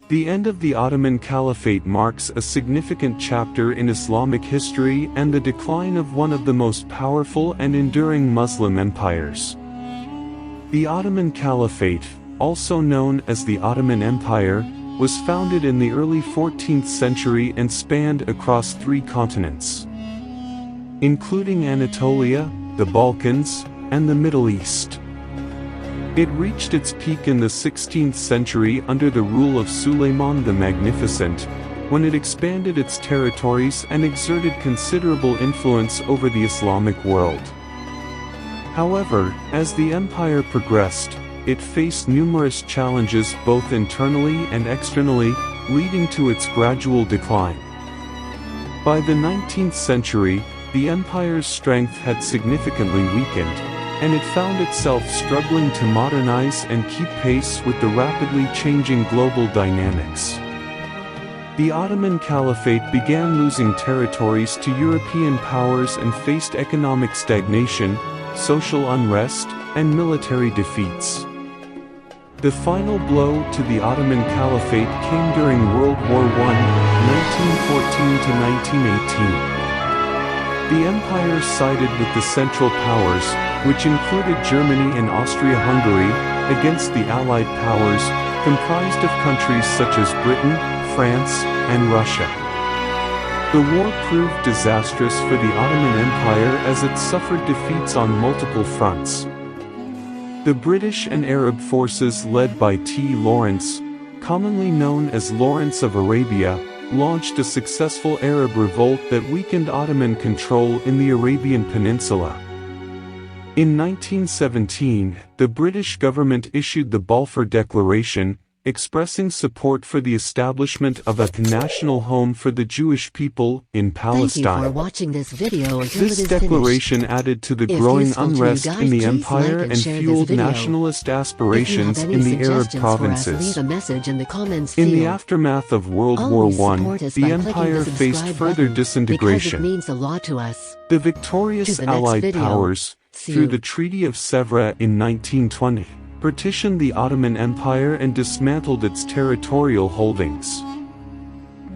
The end of the Ottoman Caliphate marks a significant chapter in Islamic history and the decline of one of the most powerful and enduring Muslim empires. The Ottoman Caliphate, also known as the Ottoman Empire, was founded in the early 14th century and spanned across 3 continents, including Anatolia, the Balkans, and the Middle East. It reached its peak in the 16th century under the rule of Suleiman the Magnificent, when it expanded its territories and exerted considerable influence over the Islamic world. However, as the empire progressed, it faced numerous challenges both internally and externally, leading to its gradual decline. By the 19th century, the empire's strength had significantly weakened, and it found itself struggling to modernize and keep pace with the rapidly changing global dynamics. The Ottoman Caliphate began losing territories to European powers and faced economic stagnation, social unrest, and military defeats. The final blow to the Ottoman Caliphate came during World War I, 1914 to 1918. The empire sided with the Central Powers, which included Germany and Austria-Hungary, against the Allied powers, comprised of countries such as Britain, France, and Russia. The war proved disastrous for the Ottoman Empire as it suffered defeats on multiple fronts. The British and Arab forces led by T. Lawrence, commonly known as Lawrence of Arabia, launched a successful Arab revolt that weakened Ottoman control in the Arabian Peninsula. In 1917, the British government issued the Balfour Declaration, expressing support for the establishment of a national home for the Jewish people in Palestine. Thank you for watching this video until This it is declaration finished. added to the If growing useful to you unrest guys, in the please empire like and and share this fueled video. nationalist aspirations If you in have the any Arab suggestions for us, provinces. leave a message in the comments In the field. aftermath of World Always War I, support us the by clicking empire the faced subscribe further button, disintegration. because it means a lot to us. The victorious To the next Allied video. powers, See through you. the Treaty of Sèvres in 1920, partitioned the Ottoman Empire and dismantled its territorial holdings.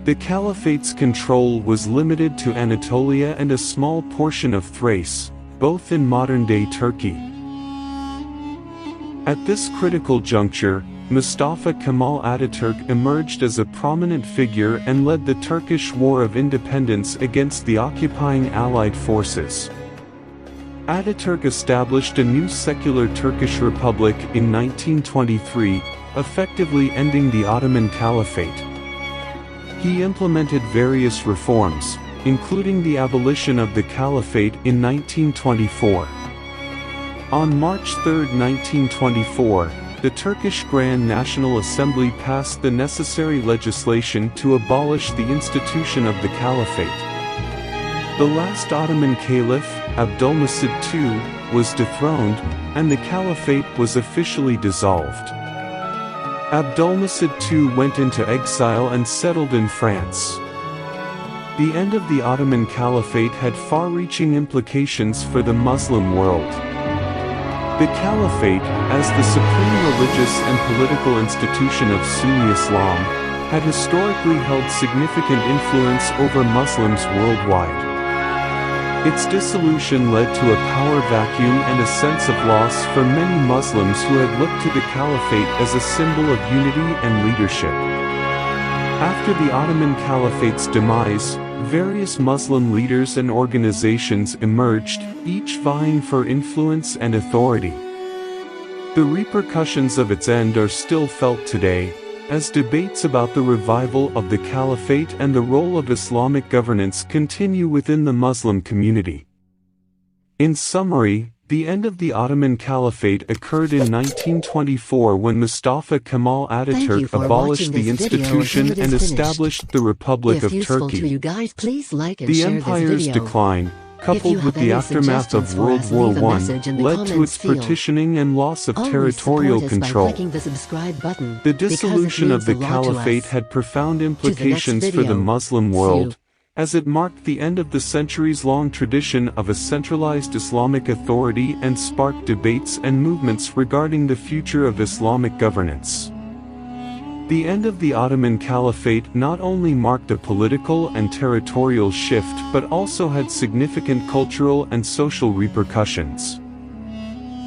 The Caliphate's control was limited to Anatolia and a small portion of Thrace, both in modern-day Turkey. At this critical juncture, Mustafa Kemal Atatürk emerged as a prominent figure and led the Turkish War of Independence against the occupying Allied forces. Atatürk established a new secular Turkish Republic in 1923, effectively ending the Ottoman Caliphate. He implemented various reforms, including the abolition of the Caliphate in 1924. On March 3, 1924, the Turkish Grand National Assembly passed the necessary legislation to abolish the institution of the Caliphate. The last Ottoman Caliph, Abdülmecid II, was dethroned, and the Caliphate was officially dissolved. Abdülmecid II went into exile and settled in France. The end of the Ottoman Caliphate had far-reaching implications for the Muslim world. The Caliphate, as the supreme religious and political institution of Sunni Islam, had historically held significant influence over Muslims worldwide. Its dissolution led to a power vacuum and a sense of loss for many Muslims who had looked to the Caliphate as a symbol of unity and leadership. After the Ottoman Caliphate's demise, various Muslim leaders and organizations emerged, each vying for influence and authority. The repercussions of its end are still felt today, as debates about the revival of the Caliphate and the role of Islamic governance continue within the Muslim community. In summary, the end of the Ottoman Caliphate occurred in 1924 when Mustafa Kemal Atatürk abolished the institution and established the Republic of Turkey. The empire's decline, coupled with the aftermath of World War I, led to its partitioning and loss of territorial control. The dissolution of the Caliphate had profound implications for the Muslim world, as it marked the end of the centuries-long tradition of a centralized Islamic authority and sparked debates and movements regarding the future of Islamic governance. The end of the Ottoman Caliphate not only marked a political and territorial shift but also had significant cultural and social repercussions.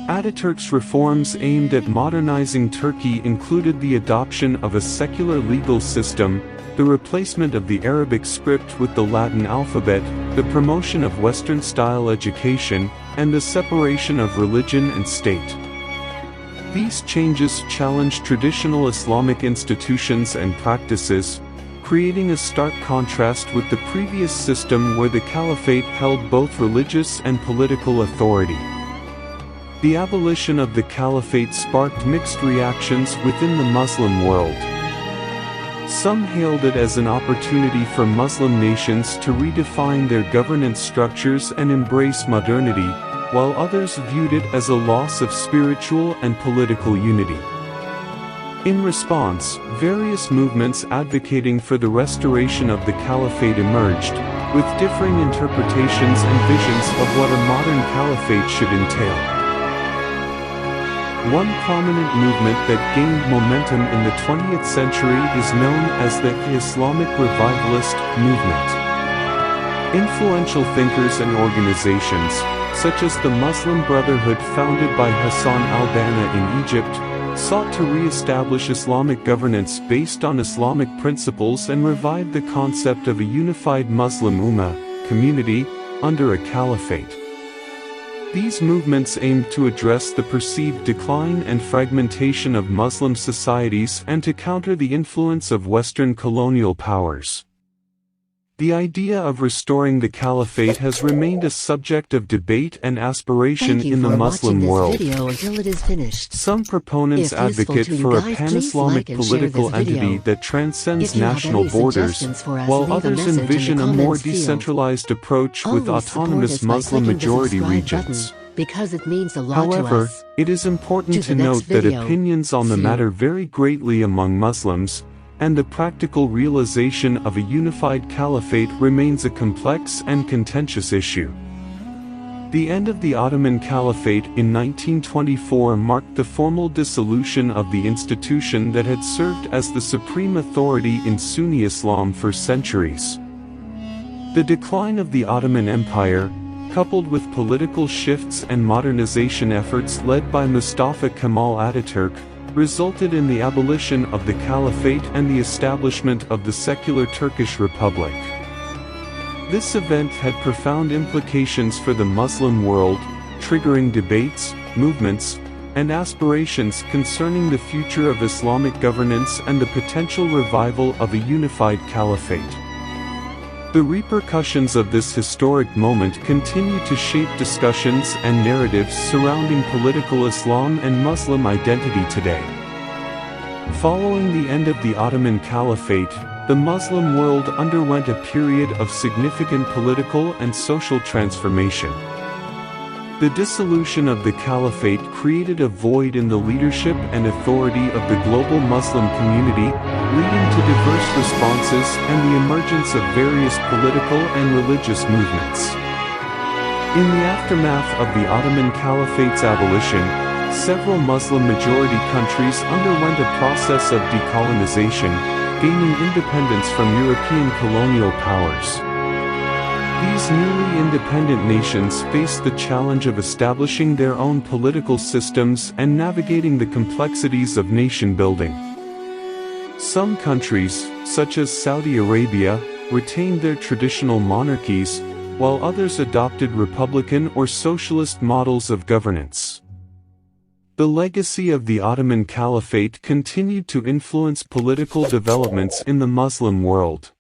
Ataturk's reforms aimed at modernizing Turkey included the adoption of a secular legal system, the replacement of the Arabic script with the Latin alphabet, the promotion of Western-style education, and the separation of religion and state. These changes challenged traditional Islamic institutions and practices, creating a stark contrast with the previous system where the Caliphate held both religious and political authority. The abolition of the Caliphate sparked mixed reactions within the Muslim world. Some hailed it as an opportunity for Muslim nations to redefine their governance structures and embrace modernity, while others viewed it as a loss of spiritual and political unity. In response, various movements advocating for the restoration of the Caliphate emerged, with differing interpretations and visions of what a modern caliphate should entail. One prominent movement that gained momentum in the 20th century is known as the Islamic revivalist movement. Influential thinkers and organizations, such as the Muslim Brotherhood founded by Hassan al-Banna in Egypt, sought to re-establish Islamic governance based on Islamic principles and revive the concept of a unified Muslim ummah, community, under a caliphate. These movements aimed to address the perceived decline and fragmentation of Muslim societies and to counter the influence of Western colonial powers. The idea of restoring the caliphate has remained a subject of debate and aspiration in the Muslim world. Some proponents advocate for a pan-Islamic political entity that transcends national borders, while others envision a more decentralized approach with autonomous Muslim majority regions. However, it is important to note that opinions on the matter vary greatly among Muslims, and the practical realization of a unified caliphate remains a complex and contentious issue. The end of the Ottoman Caliphate in 1924 marked the formal dissolution of the institution that had served as the supreme authority in Sunni Islam for centuries. The decline of the Ottoman Empire, coupled with political shifts and modernization efforts led by Mustafa Kemal Atatürk, resulted in the abolition of the Caliphate and the establishment of the secular Turkish Republic. This event had profound implications for the Muslim world, triggering debates, movements, and aspirations concerning the future of Islamic governance and the potential revival of a unified caliphate. The repercussions of this historic moment continue to shape discussions and narratives surrounding political Islam and Muslim identity today. Following the end of the Ottoman Caliphate, the Muslim world underwent a period of significant political and social transformation. The dissolution of the Caliphate created a void in the leadership and authority of the global Muslim community, leading to diverse responses and the emergence of various political and religious movements. In the aftermath of the Ottoman Caliphate's abolition, several Muslim-majority countries underwent a process of decolonization, gaining independence from European colonial powers. These newly independent nations faced the challenge of establishing their own political systems and navigating the complexities of nation-building. Some countries, such as Saudi Arabia, retained their traditional monarchies, while others adopted republican or socialist models of governance. The legacy of the Ottoman Caliphate continued to influence political developments in the Muslim world.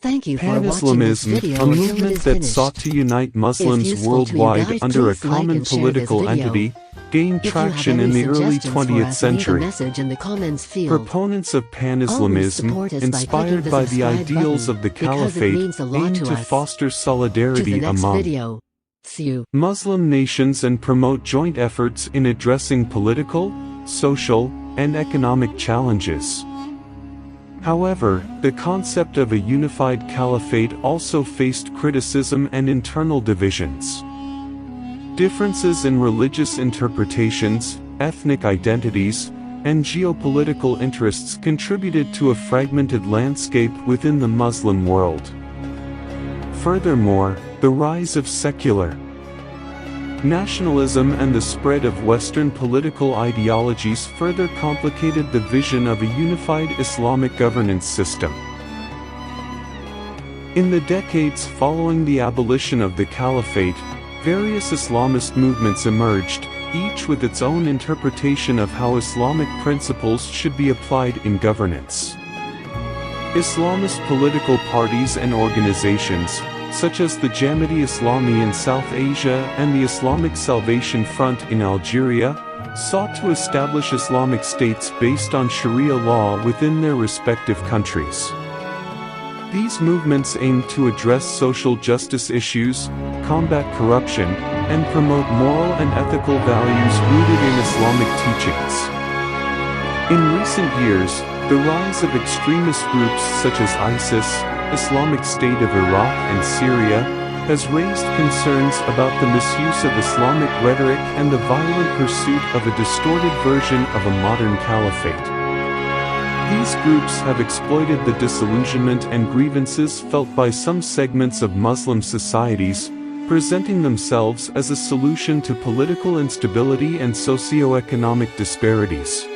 Pan-Islamism, a movement that sought to unite Muslims worldwide under a common political entity, gained traction in the early 20th century. Proponents of pan-Islamism, inspired by the ideals of the Caliphate, aimed to foster solidarity among Muslim nations and promote joint efforts in addressing political, social, and economic challenges. However, the concept of a unified caliphate also faced criticism and internal divisions. Differences in religious interpretations, ethnic identities, and geopolitical interests contributed to a fragmented landscape within the Muslim world. Furthermore, the rise of secular nationalism and the spread of Western political ideologies further complicated the vision of a unified Islamic governance system. In the decades following the abolition of the Caliphate, various Islamist movements emerged, each with its own interpretation of how Islamic principles should be applied in governance. Islamist political parties and organizations, such as the Jamaat Islami in South Asia and the Islamic Salvation Front in Algeria, sought to establish Islamic states based on Sharia law within their respective countries. These movements aimed to address social justice issues, combat corruption, and promote moral and ethical values rooted in Islamic teachings. In recent years, the rise of extremist groups such as ISIS, Islamic State of Iraq and Syria, has raised concerns about the misuse of Islamic rhetoric and the violent pursuit of a distorted version of a modern caliphate. These groups have exploited the disillusionment and grievances felt by some segments of Muslim societies, presenting themselves as a solution to political instability and socio-economic disparities.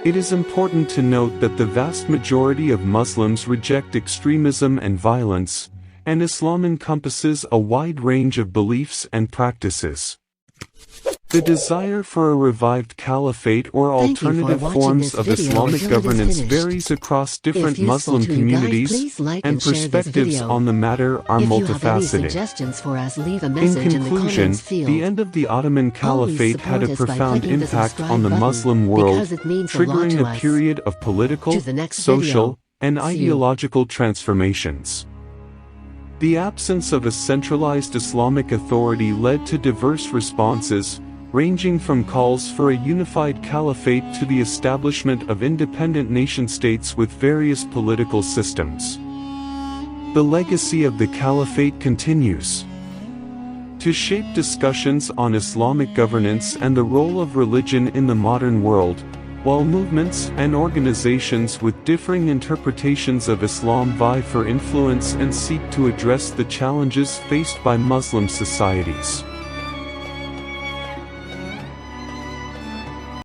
It is important to note that the vast majority of Muslims reject extremism and violence, and Islam encompasses a wide range of beliefs and practices. The desire for a revived caliphate or alternative forms of Islamic governance varies across different Muslim communities, and perspectives on the matter are multifaceted. In conclusion, the end of the Ottoman Caliphate had a profound impact on the Muslim world, triggering a period of political, social, and ideological transformations. The absence of a centralized Islamic authority led to diverse responses, ranging from calls for a unified caliphate to the establishment of independent nation-states with various political systems. The legacy of the caliphate continues to shape discussions on Islamic governance and the role of religion in the modern world, while movements and organizations with differing interpretations of Islam vie for influence and seek to address the challenges faced by Muslim societies.